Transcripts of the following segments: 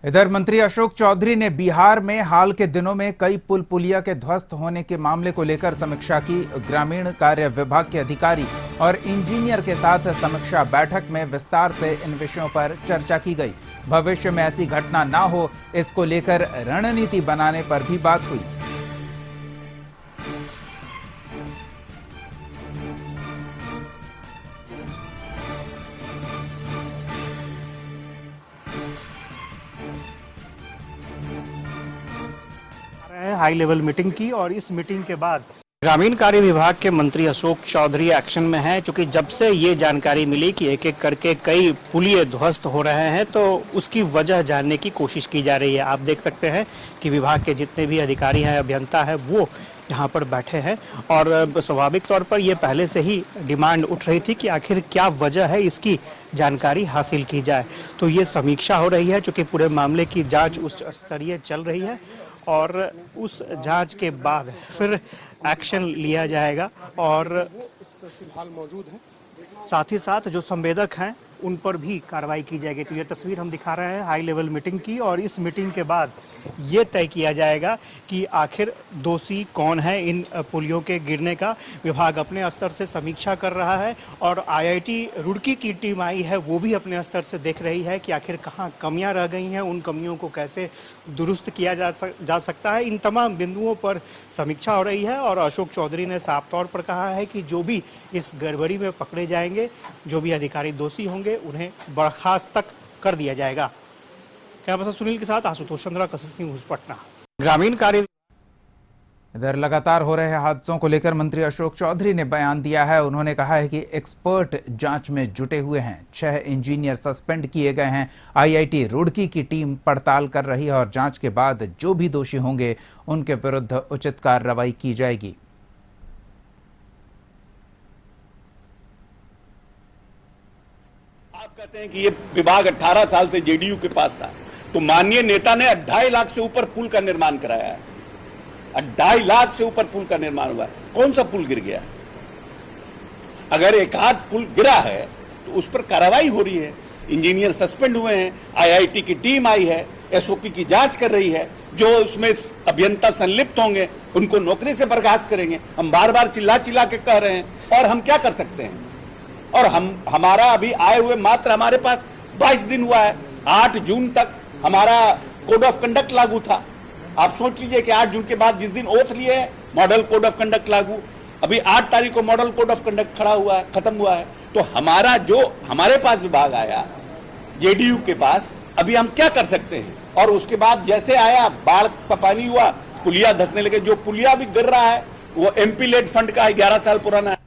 इधर मंत्री अशोक चौधरी ने बिहार में हाल के दिनों में कई पुल पुलिया के ध्वस्त होने के मामले को लेकर समीक्षा की। ग्रामीण कार्य विभाग के अधिकारी और इंजीनियर के साथ समीक्षा बैठक में विस्तार से इन विषयों पर चर्चा की गई। भविष्य में ऐसी घटना ना हो, इसको लेकर रणनीति बनाने पर भी बात हुई। हाई लेवल मीटिंग की और इस मीटिंग के बाद ग्रामीण कार्य विभाग के मंत्री अशोक चौधरी एक्शन में हैं, क्योंकि जब से ये जानकारी मिली कि एक एक करके कई पुलिये ध्वस्त हो रहे हैं तो उसकी वजह जानने की कोशिश की जा रही है। आप देख सकते हैं कि विभाग के जितने भी अधिकारी हैं, अभियंता है, वो यहाँ पर बैठे हैं और स्वाभाविक तौर पर ये पहले से ही डिमांड उठ रही थी कि आखिर क्या वजह है, इसकी जानकारी हासिल की जाए। तो ये समीक्षा हो रही है, चूँकि पूरे मामले की जाँच उच्च स्तरीय चल रही है और उस जांच के बाद फिर एक्शन लिया जाएगा और फिलहाल मौजूद है, साथ ही साथ जो संवेदक हैं उन पर भी कार्रवाई की जाएगी। तो ये तस्वीर हम दिखा रहे हैं हाई लेवल मीटिंग की और इस मीटिंग के बाद ये तय किया जाएगा कि आखिर दोषी कौन है इन पुलियों के गिरने का। विभाग अपने स्तर से समीक्षा कर रहा है और IIT रुड़की की टीम आई है, वो भी अपने स्तर से देख रही है कि आखिर कहाँ कमियां रह गई हैं, उन कमियों को कैसे दुरुस्त किया जा सकता है। इन तमाम बिंदुओं पर समीक्षा हो रही है और अशोक चौधरी ने साफ तौर पर कहा है कि जो भी इस गड़बड़ी में पकड़े जाएंगे, जो भी अधिकारी दोषी होंगे, उन्हें बर्खास्त तक कर दिया जाएगा। कैमरा पर्सन सुनील के साथ आशुतोष चंद्रा, कसस न्यूज, पटना। ग्रामीण कार्य इधर लगातार हो रहे हादसों को लेकर मंत्री अशोक चौधरी ने बयान दिया है। उन्होंने कहा है कि एक्सपर्ट जांच में जुटे हुए हैं, 6 इंजीनियर सस्पेंड किए गए हैं। IIT रुड़की की टीम पड़ताल कर रही है और जांच के बाद जो भी दोषी होंगे उनके विरुद्ध उचित कार्रवाई की जाएगी। आप कहते हैं कि ये विभाग 18 साल से JDU के पास था, तो माननीय नेता ने 2.5 लाख से ऊपर पुल का निर्माण कराया है। 2.5 लाख से ऊपर पुल का निर्माण हुआ है। कौन सा पुल गिर गया? अगर एक आध पुल गिरा है तो उस पर कार्रवाई हो रही है। इंजीनियर सस्पेंड हुए हैं, IIT की टीम आई है, SOP की जांच कर रही है। जो उसमें अभियंता संलिप्त होंगे उनको नौकरी से बर्खास्त करेंगे। हम बार बार चिल्ला चिल्ला के कह रहे हैं और हम क्या कर सकते हैं? और हमारा अभी आए हुए मात्र हमारे पास 22 दिन हुआ है। 8 जून तक हमारा कोड ऑफ कंडक्ट लागू था। आप सोच लीजिए कि 8 जून के बाद जिस दिन ओथ लिए है, मॉडल कोड ऑफ कंडक्ट लागू। अभी 8 तारीख को मॉडल कोड ऑफ कंडक्ट खत्म हुआ है। तो हमारा जो हमारे पास विभाग आया JDU के पास, अभी हम क्या कर सकते हैं? और उसके बाद जैसे आया, बाढ़ का पानी हुआ, पुलिया धंसने लगे। जो पुलिया भी गिर रहा है वो MP लेड फंड का 11 साल पुराना है।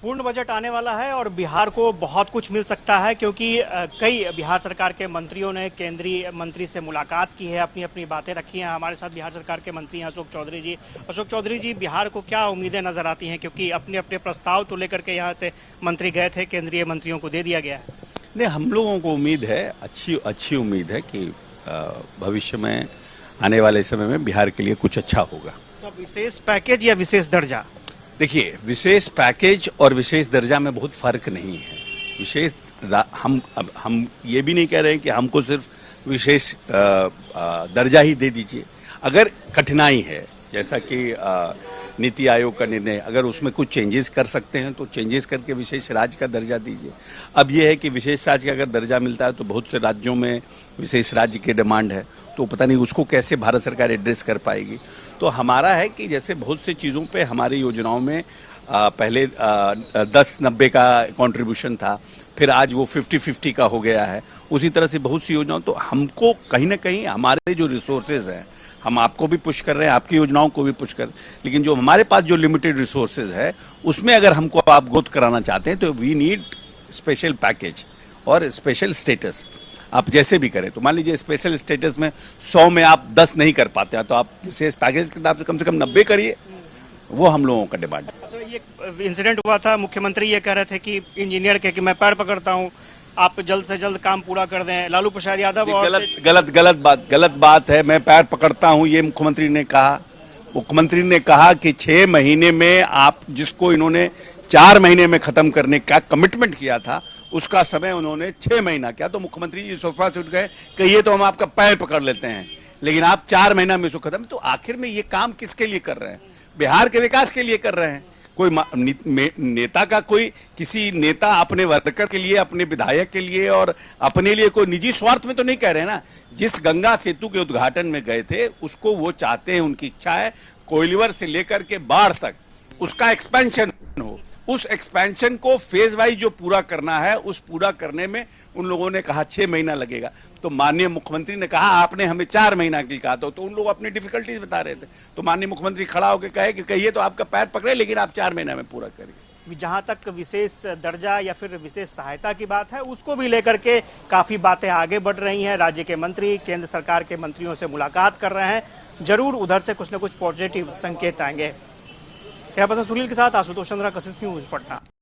पूर्ण बजट आने वाला है और बिहार को बहुत कुछ मिल सकता है, क्योंकि कई बिहार सरकार के मंत्रियों ने केंद्रीय मंत्री से मुलाकात की है, अपनी अपनी बातें रखी हैं। हमारे साथ बिहार सरकार के मंत्री हैं अशोक चौधरी जी। अशोक चौधरी जी, बिहार को क्या उम्मीदें नजर आती हैं, क्योंकि अपने अपने प्रस्ताव तो लेकर के यहाँ से मंत्री गए थे, केंद्रीय मंत्रियों को दे दिया गया है। नहीं, हम लोगों को उम्मीद है, अच्छी उम्मीद है कि भविष्य में आने वाले समय में बिहार के लिए कुछ अच्छा होगा। तो विशेष पैकेज या विशेष दर्जा? देखिए, विशेष पैकेज और विशेष दर्जा में बहुत फर्क नहीं है। हम ये भी नहीं कह रहे हैं कि हमको सिर्फ विशेष दर्जा ही दे दीजिए। अगर कठिनाई है, जैसा कि नीति आयोग का निर्णय, अगर उसमें कुछ चेंजेस कर सकते हैं तो चेंजेस करके विशेष राज्य का दर्जा दीजिए। अब यह है कि विशेष राज्य का अगर दर्जा मिलता है तो बहुत से राज्यों में विशेष राज्य की डिमांड है, तो पता नहीं उसको कैसे भारत सरकार एड्रेस कर पाएगी। तो हमारा है कि जैसे बहुत सी चीज़ों पे हमारी योजनाओं में पहले 10-90 का कंट्रीब्यूशन था, फिर आज वो 50-50 का हो गया है। उसी तरह से बहुत सी योजनाओं, तो हमको कहीं ना कहीं हमारे जो रिसोर्सेज हैं, हम आपको भी पुश कर रहे हैं, आपकी योजनाओं को भी पुश कर, लेकिन जो हमारे पास जो लिमिटेड रिसोर्सेज है उसमें अगर हमको आप ग्रोथ कराना चाहते हैं तो वी नीड स्पेशल पैकेज और स्पेशल स्टेटस। आप जैसे भी करें, तो मान लीजिए स्पेशल स्टेटस में 100 में आप 10 नहीं कर पाते हैं तो आप विशेष पैकेज के हिसाब से कम 90 करिए। वो हम लोगों का डिमांड है। अच्छा, ये इंसिडेंट हुआ था, मुख्यमंत्री ये कह रहे थे कि इंजीनियर के कि मैं पैर पकड़ता हूँ, आप जल्द से जल्द काम पूरा कर दें। लालू प्रसाद यादव और गलत बात है। मैं पैर पकड़ता हूँ ये मुख्यमंत्री ने कहा। मुख्यमंत्री ने कहा कि 6 महीने में आप जिसको इन्होंने 4 महीने में खत्म करने का कमिटमेंट किया था, उसका समय उन्होंने 6 महीना किया। तो मुख्यमंत्री जी सोफा से उठ गए कि ये तो हम आपका पैर पकड़ लेते हैं, लेकिन आप 4 महीना में इसको खत्म। तो आखिर में ये काम किसके लिए कर रहे हैं? बिहार के विकास के लिए कर रहे हैं। कोई नेता का कोई किसी नेता अपने वर्कर के लिए, अपने विधायक के लिए और अपने लिए कोई निजी स्वार्थ में तो नहीं कह रहे हैं ना। जिस गंगा सेतु के उद्घाटन में गए थे उसको वो चाहते हैं, उनकी इच्छा है कोइलवर से लेकर के बाढ़ तक उसका एक्सपेंशन हो। उस एक्सपेंशन को फेज वाइज जो पूरा करना है, उस पूरा करने में उन लोगों ने कहा 6 महीना लगेगा। तो माननीय मुख्यमंत्री ने कहा आपने हमें 4 महीना के लिए कहा, तो उन लोग अपनी डिफिकल्टीज बता रहे थे। तो माननीय मुख्यमंत्री खड़ा होकर कहे कि कहिए तो आपका पैर पकड़े, लेकिन आप 4 महीना में पूरा करिए। जहां तक विशेष दर्जा या फिर विशेष सहायता की बात है, उसको भी लेकर के काफी बातें आगे बढ़ रही हैं। राज्य के मंत्री केंद्र सरकार के मंत्रियों से मुलाकात कर रहे हैं, जरूर उधर से कुछ न कुछ पॉजिटिव संकेत आएंगे। कैमरा पर्सन सुनील के साथ आशुतोष चंद्रा, कशिश न्यूज, पटना।